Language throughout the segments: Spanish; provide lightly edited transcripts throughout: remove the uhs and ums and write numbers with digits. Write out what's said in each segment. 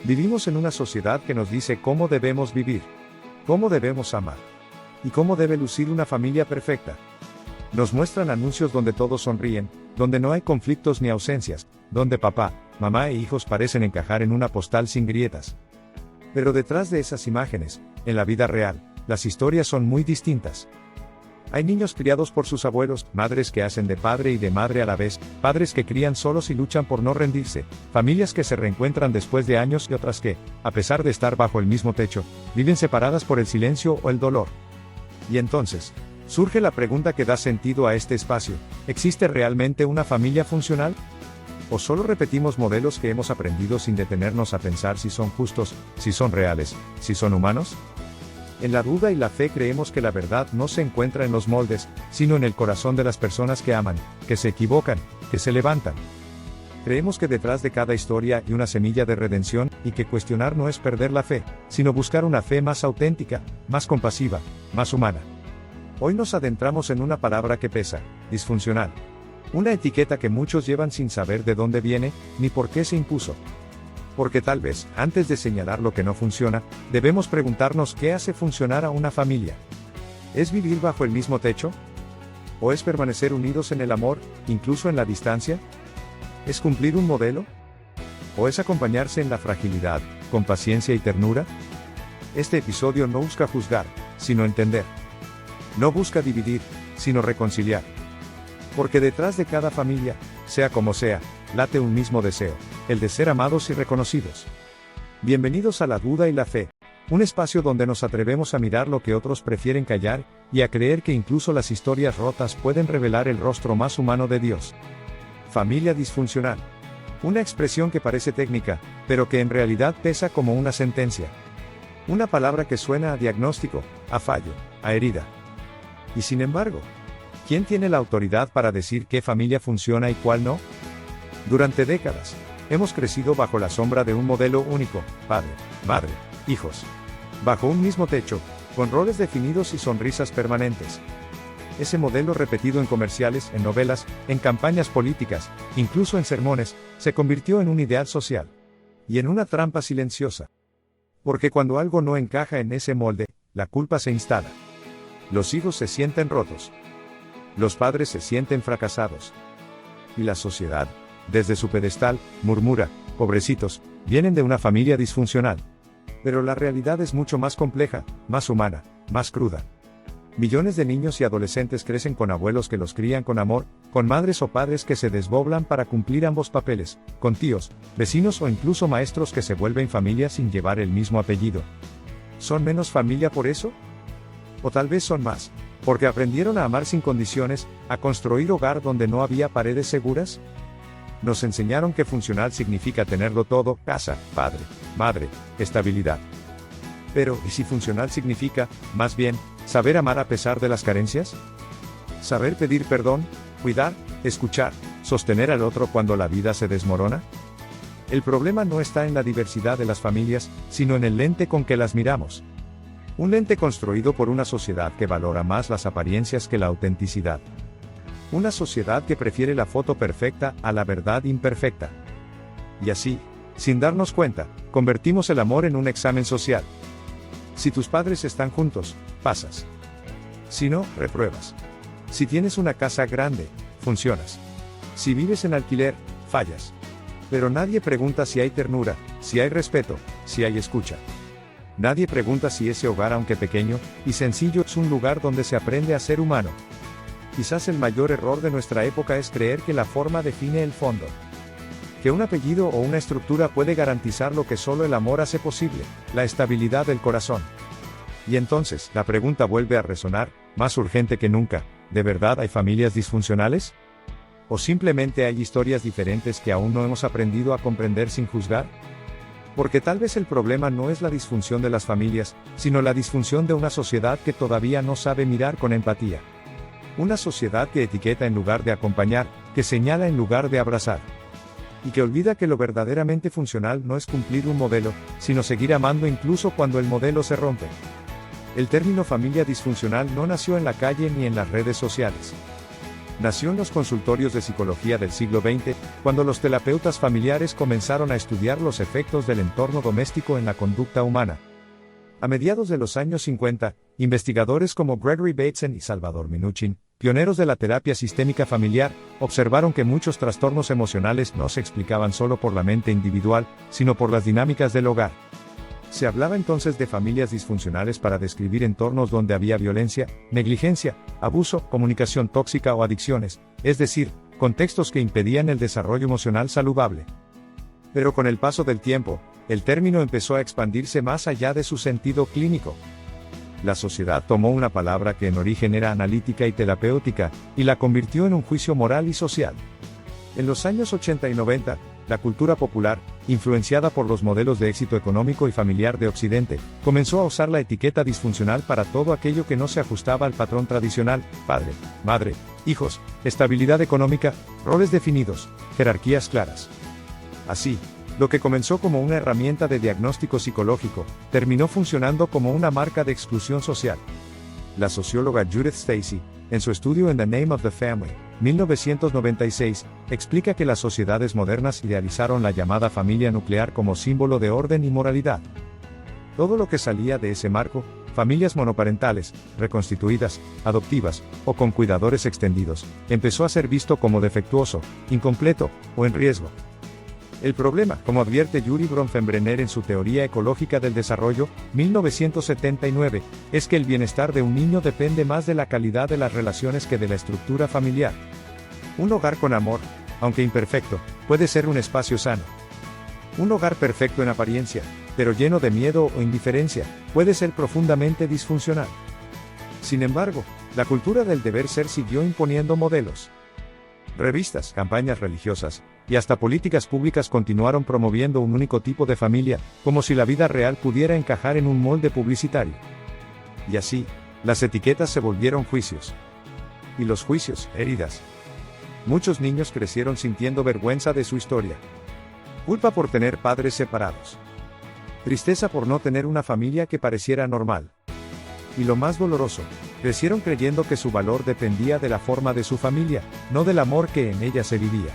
Vivimos en una sociedad que nos dice cómo debemos vivir, cómo debemos amar, y cómo debe lucir una familia perfecta. Nos muestran anuncios donde todos sonríen, donde no hay conflictos ni ausencias, donde papá, mamá e hijos parecen encajar en una postal sin grietas. Pero detrás de esas imágenes, en la vida real, las historias son muy distintas. Hay niños criados por sus abuelos, madres que hacen de padre y de madre a la vez, padres que crían solos y luchan por no rendirse, familias que se reencuentran después de años y otras que, a pesar de estar bajo el mismo techo, viven separadas por el silencio o el dolor. Y entonces, surge la pregunta que da sentido a este espacio: ¿existe realmente una familia funcional? ¿O solo repetimos modelos que hemos aprendido sin detenernos a pensar si son justos, si son reales, si son humanos? En La Duda y la Fe creemos que la verdad no se encuentra en los moldes, sino en el corazón de las personas que aman, que se equivocan, que se levantan. Creemos que detrás de cada historia hay una semilla de redención, y que cuestionar no es perder la fe, sino buscar una fe más auténtica, más compasiva, más humana. Hoy nos adentramos en una palabra que pesa: disfuncional. Una etiqueta que muchos llevan sin saber de dónde viene, ni por qué se impuso. Porque tal vez, antes de señalar lo que no funciona, debemos preguntarnos qué hace funcionar a una familia. ¿Es vivir bajo el mismo techo? ¿O es permanecer unidos en el amor, incluso en la distancia? ¿Es cumplir un modelo? ¿O es acompañarse en la fragilidad, con paciencia y ternura? Este episodio no busca juzgar, sino entender. No busca dividir, sino reconciliar. Porque detrás de cada familia, sea como sea, late un mismo deseo: el de ser amados y reconocidos. Bienvenidos a La Duda y la Fe, un espacio donde nos atrevemos a mirar lo que otros prefieren callar, y a creer que incluso las historias rotas pueden revelar el rostro más humano de Dios. Familia disfuncional. Una expresión que parece técnica, pero que en realidad pesa como una sentencia. Una palabra que suena a diagnóstico, a fallo, a herida. Y sin embargo, ¿quién tiene la autoridad para decir qué familia funciona y cuál no? Durante décadas, hemos crecido bajo la sombra de un modelo único: padre, madre, hijos. Bajo un mismo techo, con roles definidos y sonrisas permanentes. Ese modelo, repetido en comerciales, en novelas, en campañas políticas, incluso en sermones, se convirtió en un ideal social. Y en una trampa silenciosa. Porque cuando algo no encaja en ese molde, la culpa se instala. Los hijos se sienten rotos. Los padres se sienten fracasados. Y la sociedad, desde su pedestal, murmura: pobrecitos, vienen de una familia disfuncional. Pero la realidad es mucho más compleja, más humana, más cruda. Millones de niños y adolescentes crecen con abuelos que los crían con amor, con madres o padres que se desdoblan para cumplir ambos papeles, con tíos, vecinos o incluso maestros que se vuelven familia sin llevar el mismo apellido. ¿Son menos familia por eso? O tal vez son más, porque aprendieron a amar sin condiciones, a construir hogar donde no había paredes seguras. Nos enseñaron que funcional significa tenerlo todo: casa, padre, madre, estabilidad. Pero, ¿y si funcional significa, más bien, saber amar a pesar de las carencias? ¿Saber pedir perdón, cuidar, escuchar, sostener al otro cuando la vida se desmorona? El problema no está en la diversidad de las familias, sino en el lente con que las miramos. Un lente construido por una sociedad que valora más las apariencias que la autenticidad. Una sociedad que prefiere la foto perfecta a la verdad imperfecta. Y así, sin darnos cuenta, convertimos el amor en un examen social. Si tus padres están juntos, pasas. Si no, repruebas. Si tienes una casa grande, funcionas. Si vives en alquiler, fallas. Pero nadie pregunta si hay ternura, si hay respeto, si hay escucha. Nadie pregunta si ese hogar, aunque pequeño y sencillo, es un lugar donde se aprende a ser humano. Quizás el mayor error de nuestra época es creer que la forma define el fondo. Que un apellido o una estructura puede garantizar lo que solo el amor hace posible: la estabilidad del corazón. Y entonces, la pregunta vuelve a resonar, más urgente que nunca: ¿de verdad hay familias disfuncionales? ¿O simplemente hay historias diferentes que aún no hemos aprendido a comprender sin juzgar? Porque tal vez el problema no es la disfunción de las familias, sino la disfunción de una sociedad que todavía no sabe mirar con empatía. Una sociedad que etiqueta en lugar de acompañar, que señala en lugar de abrazar. Y que olvida que lo verdaderamente funcional no es cumplir un modelo, sino seguir amando incluso cuando el modelo se rompe. El término familia disfuncional no nació en la calle ni en las redes sociales. Nació en los consultorios de psicología del siglo XX, cuando los terapeutas familiares comenzaron a estudiar los efectos del entorno doméstico en la conducta humana. A mediados de los años 50, investigadores como Gregory Bateson y Salvador Minuchin, pioneros de la terapia sistémica familiar, observaron que muchos trastornos emocionales no se explicaban solo por la mente individual, sino por las dinámicas del hogar. Se hablaba entonces de familias disfuncionales para describir entornos donde había violencia, negligencia, abuso, comunicación tóxica o adicciones, es decir, contextos que impedían el desarrollo emocional saludable. Pero con el paso del tiempo, el término empezó a expandirse más allá de su sentido clínico. La sociedad tomó una palabra que en origen era analítica y terapéutica, y la convirtió en un juicio moral y social. En los años 80 y 90, la cultura popular, influenciada por los modelos de éxito económico y familiar de Occidente, comenzó a usar la etiqueta disfuncional para todo aquello que no se ajustaba al patrón tradicional: padre, madre, hijos, estabilidad económica, roles definidos, jerarquías claras. Así, lo que comenzó como una herramienta de diagnóstico psicológico, terminó funcionando como una marca de exclusión social. La socióloga Judith Stacy, en su estudio In the Name of the Family, 1996, explica que las sociedades modernas idealizaron la llamada familia nuclear como símbolo de orden y moralidad. Todo lo que salía de ese marco, familias monoparentales, reconstituidas, adoptivas, o con cuidadores extendidos, empezó a ser visto como defectuoso, incompleto, o en riesgo. El problema, como advierte Yuri Bronfenbrenner en su Teoría Ecológica del Desarrollo, 1979, es que el bienestar de un niño depende más de la calidad de las relaciones que de la estructura familiar. Un hogar con amor, aunque imperfecto, puede ser un espacio sano. Un hogar perfecto en apariencia, pero lleno de miedo o indiferencia, puede ser profundamente disfuncional. Sin embargo, la cultura del deber ser siguió imponiendo modelos. Revistas, campañas religiosas, y hasta políticas públicas continuaron promoviendo un único tipo de familia, como si la vida real pudiera encajar en un molde publicitario. Y así, las etiquetas se volvieron juicios. Y los juicios, heridas. Muchos niños crecieron sintiendo vergüenza de su historia. Culpa por tener padres separados. Tristeza por no tener una familia que pareciera normal. Y lo más doloroso, crecieron creyendo que su valor dependía de la forma de su familia, no del amor que en ella se vivía.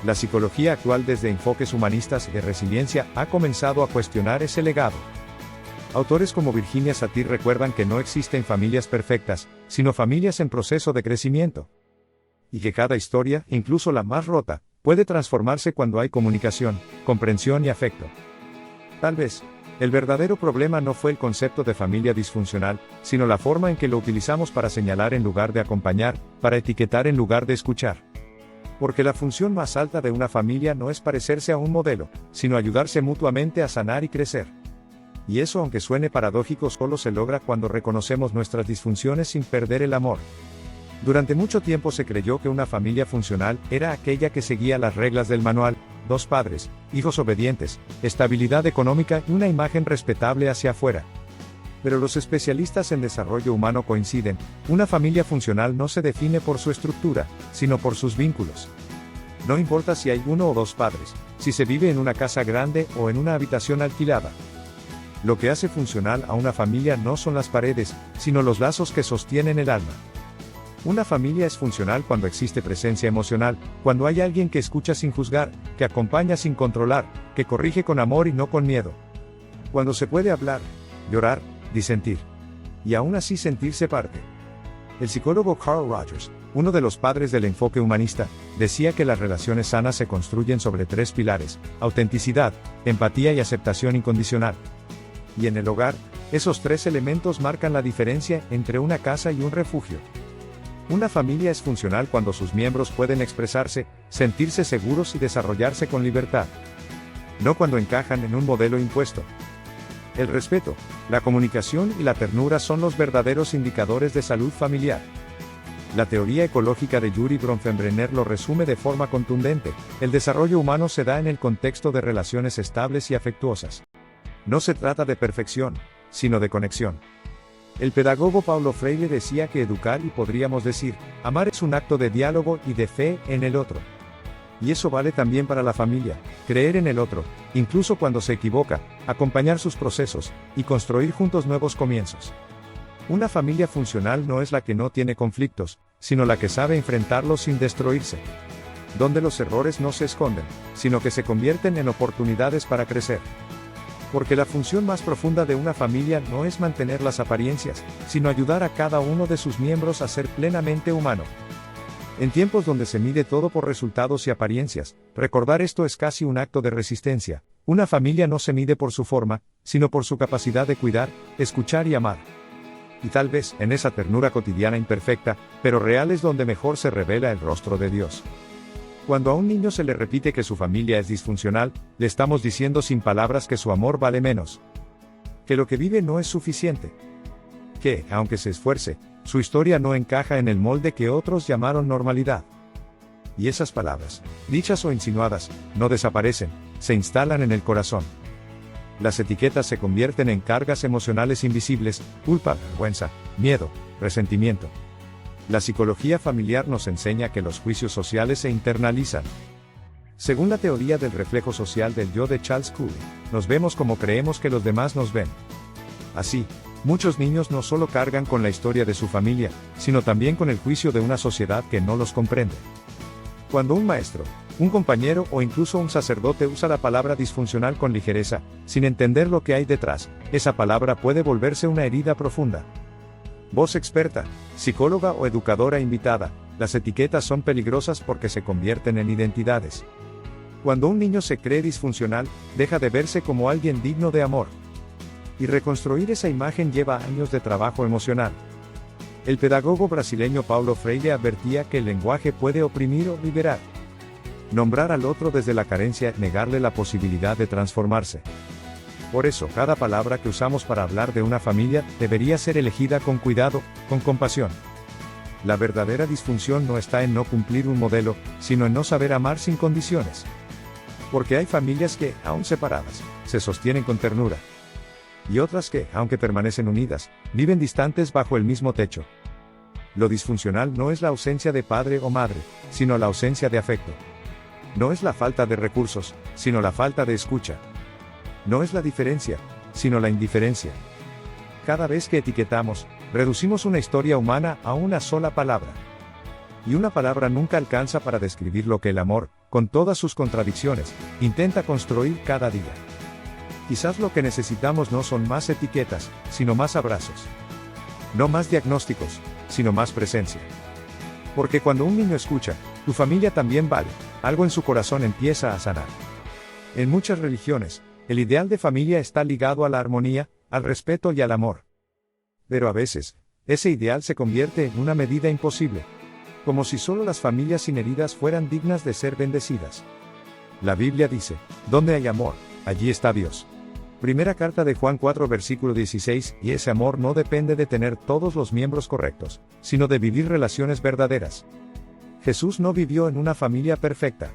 La psicología actual, desde enfoques humanistas y de resiliencia, ha comenzado a cuestionar ese legado. Autores como Virginia Satir recuerdan que no existen familias perfectas, sino familias en proceso de crecimiento. Y que cada historia, incluso la más rota, puede transformarse cuando hay comunicación, comprensión y afecto. Tal vez, el verdadero problema no fue el concepto de familia disfuncional, sino la forma en que lo utilizamos para señalar en lugar de acompañar, para etiquetar en lugar de escuchar. Porque la función más alta de una familia no es parecerse a un modelo, sino ayudarse mutuamente a sanar y crecer. Y eso, aunque suene paradójico, solo se logra cuando reconocemos nuestras disfunciones sin perder el amor. Durante mucho tiempo se creyó que una familia funcional era aquella que seguía las reglas del manual: 2 padres, hijos obedientes, estabilidad económica y una imagen respetable hacia afuera. Pero los especialistas en desarrollo humano coinciden: una familia funcional no se define por su estructura, sino por sus vínculos. No importa si hay 1 o 2 padres, si se vive en una casa grande o en una habitación alquilada. Lo que hace funcional a una familia no son las paredes, sino los lazos que sostienen el alma. Una familia es funcional cuando existe presencia emocional, cuando hay alguien que escucha sin juzgar, que acompaña sin controlar, que corrige con amor y no con miedo. Cuando se puede hablar, llorar, disentir. Y aún así sentirse parte. El psicólogo Carl Rogers, uno de los padres del enfoque humanista, decía que las relaciones sanas se construyen sobre 3 pilares: autenticidad, empatía y aceptación incondicional. Y en el hogar, esos 3 elementos marcan la diferencia entre una casa y un refugio. Una familia es funcional cuando sus miembros pueden expresarse, sentirse seguros y desarrollarse con libertad. No cuando encajan en un modelo impuesto. El respeto, la comunicación y la ternura son los verdaderos indicadores de salud familiar. La teoría ecológica de Yuri Bronfenbrenner lo resume de forma contundente: el desarrollo humano se da en el contexto de relaciones estables y afectuosas. No se trata de perfección, sino de conexión. El pedagogo Paulo Freire decía que educar, y podríamos decir, amar, es un acto de diálogo y de fe en el otro. Y eso vale también para la familia: creer en el otro, incluso cuando se equivoca, acompañar sus procesos, y construir juntos nuevos comienzos. Una familia funcional no es la que no tiene conflictos, sino la que sabe enfrentarlos sin destruirse. Donde los errores no se esconden, sino que se convierten en oportunidades para crecer. Porque la función más profunda de una familia no es mantener las apariencias, sino ayudar a cada uno de sus miembros a ser plenamente humano. En tiempos donde se mide todo por resultados y apariencias, recordar esto es casi un acto de resistencia. Una familia no se mide por su forma, sino por su capacidad de cuidar, escuchar y amar. Y tal vez, en esa ternura cotidiana imperfecta, pero real es donde mejor se revela el rostro de Dios. Cuando a un niño se le repite que su familia es disfuncional, le estamos diciendo sin palabras que su amor vale menos. Que lo que vive no es suficiente. Que, aunque se esfuerce, su historia no encaja en el molde que otros llamaron normalidad. Y esas palabras, dichas o insinuadas, no desaparecen, se instalan en el corazón. Las etiquetas se convierten en cargas emocionales invisibles: culpa, vergüenza, miedo, resentimiento. La psicología familiar nos enseña que los juicios sociales se internalizan. Según la teoría del reflejo social del yo de Charles Cooley, nos vemos como creemos que los demás nos ven. Así, muchos niños no solo cargan con la historia de su familia, sino también con el juicio de una sociedad que no los comprende. Cuando un maestro, un compañero o incluso un sacerdote usa la palabra disfuncional con ligereza, sin entender lo que hay detrás, esa palabra puede volverse una herida profunda. Voz experta, psicóloga o educadora invitada, las etiquetas son peligrosas porque se convierten en identidades. Cuando un niño se cree disfuncional, deja de verse como alguien digno de amor. Y reconstruir esa imagen lleva años de trabajo emocional. El pedagogo brasileño Paulo Freire advertía que el lenguaje puede oprimir o liberar. Nombrar al otro desde la carencia es negarle la posibilidad de transformarse. Por eso, cada palabra que usamos para hablar de una familia debería ser elegida con cuidado, con compasión. La verdadera disfunción no está en no cumplir un modelo, sino en no saber amar sin condiciones. Porque hay familias que, aún separadas, se sostienen con ternura. Y otras que, aunque permanecen unidas, viven distantes bajo el mismo techo. Lo disfuncional no es la ausencia de padre o madre, sino la ausencia de afecto. No es la falta de recursos, sino la falta de escucha. No es la diferencia, sino la indiferencia. Cada vez que etiquetamos, reducimos una historia humana a una sola palabra. Y una palabra nunca alcanza para describir lo que el amor, con todas sus contradicciones, intenta construir cada día. Quizás lo que necesitamos no son más etiquetas, sino más abrazos. No más diagnósticos, sino más presencia. Porque cuando un niño escucha, tu familia también vale, algo en su corazón empieza a sanar. En muchas religiones, el ideal de familia está ligado a la armonía, al respeto y al amor. Pero a veces, ese ideal se convierte en una medida imposible. Como si solo las familias sin heridas fueran dignas de ser bendecidas. La Biblia dice, donde hay amor, allí está Dios. Primera carta de Juan 4 versículo 16, y ese amor no depende de tener todos los miembros correctos, sino de vivir relaciones verdaderas. Jesús no vivió en una familia perfecta.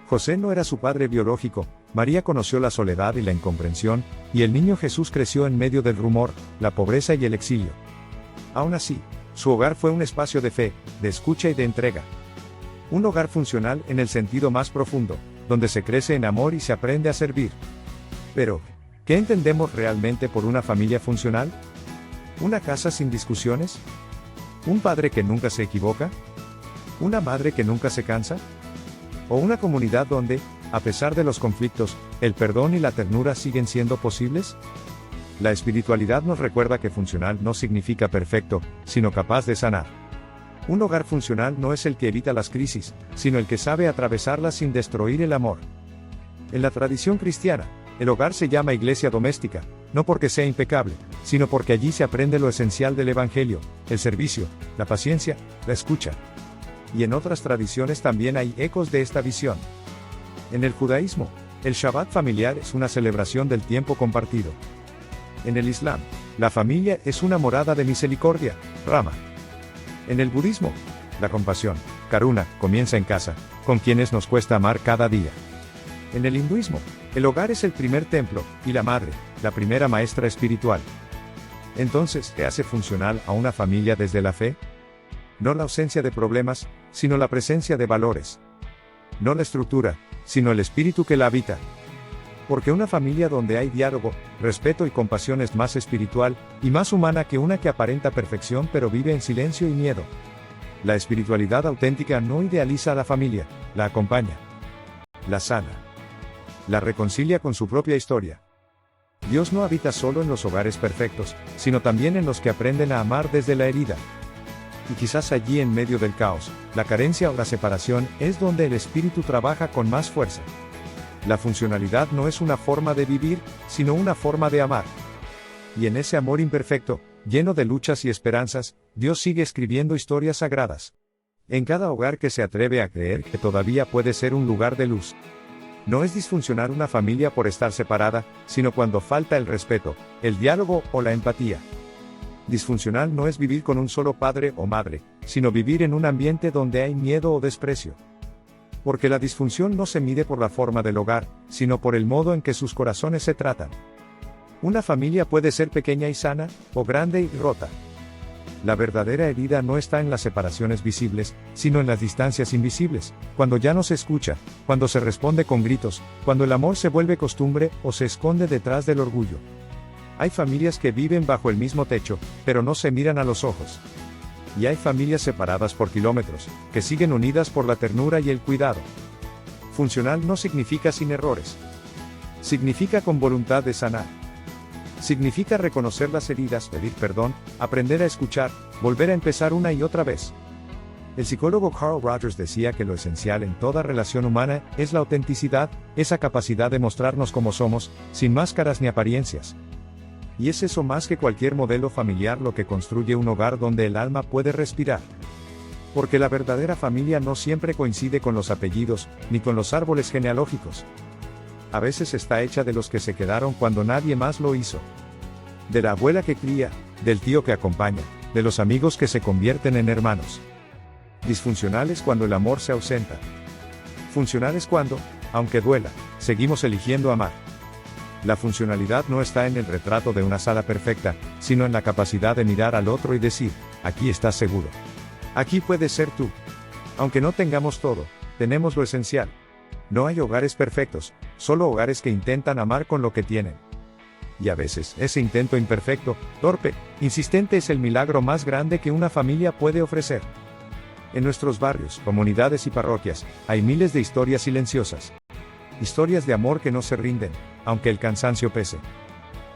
José no era su padre biológico, María conoció la soledad y la incomprensión, y el niño Jesús creció en medio del rumor, la pobreza y el exilio. Aún así, su hogar fue un espacio de fe, de escucha y de entrega. Un hogar funcional en el sentido más profundo, donde se crece en amor y se aprende a servir. Pero, ¿qué entendemos realmente por una familia funcional? ¿Una casa sin discusiones? ¿Un padre que nunca se equivoca? ¿Una madre que nunca se cansa? ¿O una comunidad donde, a pesar de los conflictos, el perdón y la ternura siguen siendo posibles? La espiritualidad nos recuerda que funcional no significa perfecto, sino capaz de sanar. Un hogar funcional no es el que evita las crisis, sino el que sabe atravesarlas sin destruir el amor. En la tradición cristiana, el hogar se llama iglesia doméstica, no porque sea impecable, sino porque allí se aprende lo esencial del Evangelio, el servicio, la paciencia, la escucha. Y en otras tradiciones también hay ecos de esta visión. En el judaísmo, el Shabbat familiar es una celebración del tiempo compartido. En el Islam, la familia es una morada de misericordia, Rama. En el budismo, la compasión, Karuna, comienza en casa, con quienes nos cuesta amar cada día. En el hinduismo, el hogar es el primer templo, y la madre, la primera maestra espiritual. Entonces, ¿qué hace funcional a una familia desde la fe? No la ausencia de problemas, sino la presencia de valores. No la estructura, sino el espíritu que la habita. Porque una familia donde hay diálogo, respeto y compasión es más espiritual, y más humana que una que aparenta perfección pero vive en silencio y miedo. La espiritualidad auténtica no idealiza a la familia, la acompaña, la sana, la reconcilia con su propia historia. Dios no habita solo en los hogares perfectos, sino también en los que aprenden a amar desde la herida. Y quizás allí en medio del caos, la carencia o la separación, es donde el espíritu trabaja con más fuerza. La funcionalidad no es una forma de vivir, sino una forma de amar. Y en ese amor imperfecto, lleno de luchas y esperanzas, Dios sigue escribiendo historias sagradas. En cada hogar que se atreve a creer que todavía puede ser un lugar de luz. No es disfuncionar una familia por estar separada, sino cuando falta el respeto, el diálogo o la empatía. Disfuncional no es vivir con un solo padre o madre, sino vivir en un ambiente donde hay miedo o desprecio. Porque la disfunción no se mide por la forma del hogar, sino por el modo en que sus corazones se tratan. Una familia puede ser pequeña y sana, o grande y rota. La verdadera herida no está en las separaciones visibles, sino en las distancias invisibles, cuando ya no se escucha, cuando se responde con gritos, cuando el amor se vuelve costumbre o se esconde detrás del orgullo. Hay familias que viven bajo el mismo techo, pero no se miran a los ojos. Y hay familias separadas por kilómetros, que siguen unidas por la ternura y el cuidado. Funcional no significa sin errores. Significa con voluntad de sanar. Significa reconocer las heridas, pedir perdón, aprender a escuchar, volver a empezar una y otra vez. El psicólogo Carl Rogers decía que lo esencial en toda relación humana es la autenticidad, esa capacidad de mostrarnos como somos, sin máscaras ni apariencias. Y es eso más que cualquier modelo familiar lo que construye un hogar donde el alma puede respirar. Porque la verdadera familia no siempre coincide con los apellidos, ni con los árboles genealógicos. A veces está hecha de los que se quedaron cuando nadie más lo hizo. De la abuela que cría, del tío que acompaña, de los amigos que se convierten en hermanos. Disfuncionales cuando el amor se ausenta. Funcionales cuando, aunque duela, seguimos eligiendo amar. La funcionalidad no está en el retrato de una sala perfecta, sino en la capacidad de mirar al otro y decir, aquí estás seguro. Aquí puedes ser tú. Aunque no tengamos todo, tenemos lo esencial. No hay hogares perfectos, solo hogares que intentan amar con lo que tienen. Y a veces, ese intento imperfecto, torpe, insistente es el milagro más grande que una familia puede ofrecer. En nuestros barrios, comunidades y parroquias, hay miles de historias silenciosas. Historias de amor que no se rinden, aunque el cansancio pese.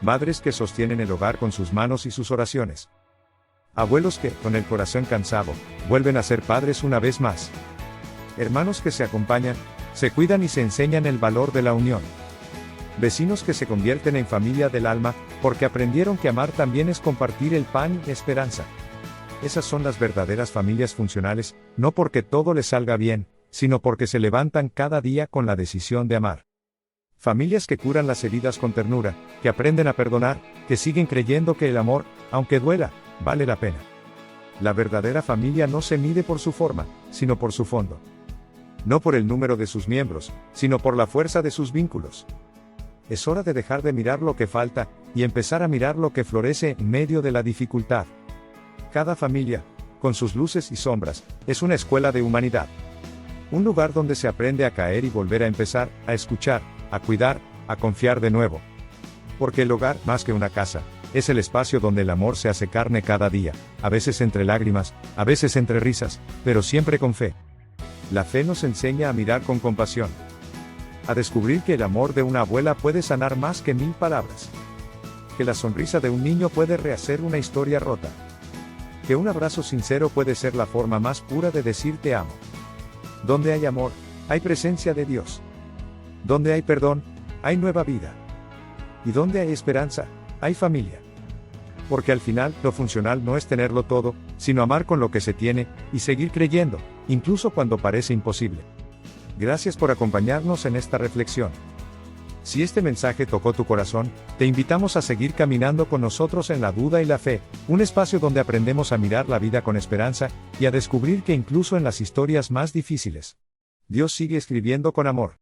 Madres que sostienen el hogar con sus manos y sus oraciones. Abuelos que, con el corazón cansado, vuelven a ser padres una vez más. Hermanos que se acompañan, se cuidan y se enseñan el valor de la unión. Vecinos que se convierten en familia del alma, porque aprendieron que amar también es compartir el pan y esperanza. Esas son las verdaderas familias funcionales, no porque todo les salga bien, sino porque se levantan cada día con la decisión de amar. Familias que curan las heridas con ternura, que aprenden a perdonar, que siguen creyendo que el amor, aunque duela, vale la pena. La verdadera familia no se mide por su forma, sino por su fondo. No por el número de sus miembros, sino por la fuerza de sus vínculos. Es hora de dejar de mirar lo que falta, y empezar a mirar lo que florece en medio de la dificultad. Cada familia, con sus luces y sombras, es una escuela de humanidad. Un lugar donde se aprende a caer y volver a empezar, a escuchar, a cuidar, a confiar de nuevo. Porque el hogar, más que una casa, es el espacio donde el amor se hace carne cada día, a veces entre lágrimas, a veces entre risas, pero siempre con fe. La fe nos enseña a mirar con compasión. A descubrir que el amor de una abuela puede sanar más que 1000 palabras. Que la sonrisa de un niño puede rehacer una historia rota. Que un abrazo sincero puede ser la forma más pura de decir te amo. Donde hay amor, hay presencia de Dios. Donde hay perdón, hay nueva vida. Y donde hay esperanza, hay familia. Porque al final, lo funcional no es tenerlo todo, sino amar con lo que se tiene, y seguir creyendo, incluso cuando parece imposible. Gracias por acompañarnos en esta reflexión. Si este mensaje tocó tu corazón, te invitamos a seguir caminando con nosotros en la duda y la fe, un espacio donde aprendemos a mirar la vida con esperanza, y a descubrir que incluso en las historias más difíciles, Dios sigue escribiendo con amor.